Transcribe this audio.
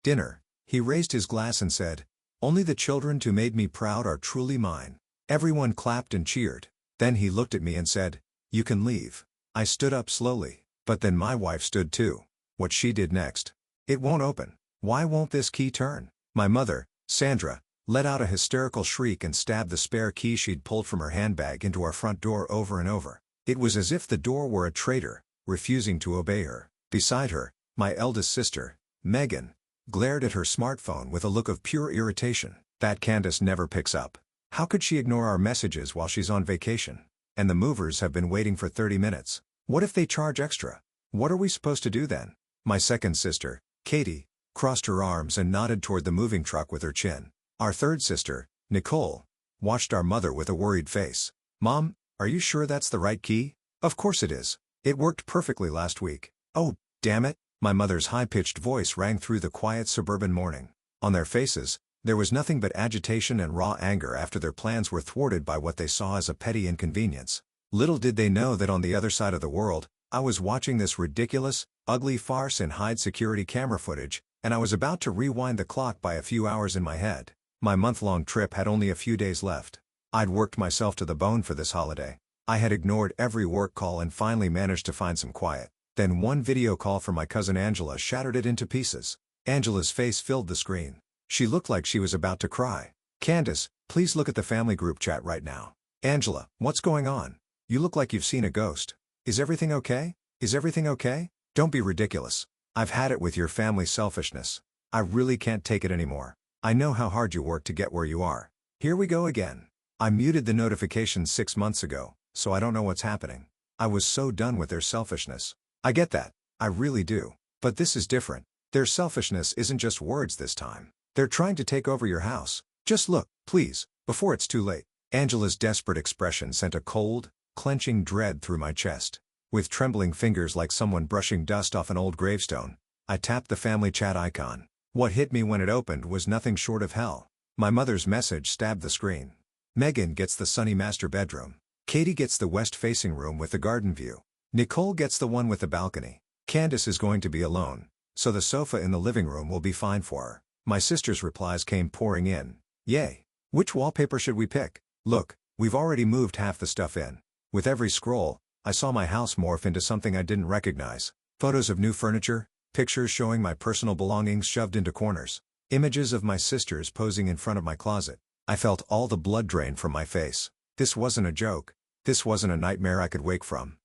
Dinner. He raised his glass and said, "Only the children who made me proud are truly mine." Everyone clapped and cheered. Then he looked at me and said, "You can leave." I stood up slowly, but then my wife stood too. What she did next? "It won't open. Why won't this key turn?" My mother, Sandra, let out a hysterical shriek and stabbed the spare key she'd pulled from her handbag into our front door over and over. It was as if the door were a traitor, refusing to obey her. Beside her, my eldest sister, Megan, glared at her smartphone with a look of pure irritation. That Candace never picks up. How could she ignore our messages while she's on vacation? And the movers have been waiting for 30 minutes. What if they charge extra? What are we supposed to do then? My second sister, Katie, crossed her arms and nodded toward the moving truck with her chin. Our third sister, Nicole, watched our mother with a worried face. "Mom, are you sure that's the right key?" "Of course it is. It worked perfectly last week." "Oh, damn it!" My mother's high-pitched voice rang through the quiet suburban morning. On their faces, there was nothing but agitation and raw anger after their plans were thwarted by what they saw as a petty inconvenience. Little did they know that on the other side of the world, I was watching this ridiculous, ugly farce in high-security camera footage, and I was about to rewind the clock by a few hours in my head. My month-long trip had only a few days left. I'd worked myself to the bone for this holiday. I had ignored every work call and finally managed to find some quiet. Then one video call from my cousin Angela shattered it into pieces. Angela's face filled the screen. She looked like she was about to cry. "Candace, please look at the family group chat right now." "Angela, what's going on? You look like you've seen a ghost. Is everything okay? Is everything okay? Don't be ridiculous. I've had it with your family selfishness. I really can't take it anymore. I know how hard you work to get where you are. Here we go again." I muted the notifications 6 months ago, so I don't know what's happening. I was so done with their selfishness. I get that. I really do. But this is different. Their selfishness isn't just words this time. They're trying to take over your house. Just look, please, before it's too late. Angela's desperate expression sent a cold, clenching dread through my chest. With trembling fingers like someone brushing dust off an old gravestone, I tapped the family chat icon. What hit me when it opened was nothing short of hell. My mother's message stabbed the screen. "Megan gets the sunny master bedroom. Katie gets the west-facing room with the garden view. Nicole gets the one with the balcony. Candace is going to be alone, so the sofa in the living room will be fine for her." My sister's replies came pouring in. "Yay! Which wallpaper should we pick? Look, we've already moved half the stuff in." With every scroll, I saw my house morph into something I didn't recognize. Photos of new furniture, pictures showing my personal belongings shoved into corners, images of my sisters posing in front of my closet. I felt all the blood drain from my face. This wasn't a joke. This wasn't a nightmare I could wake from.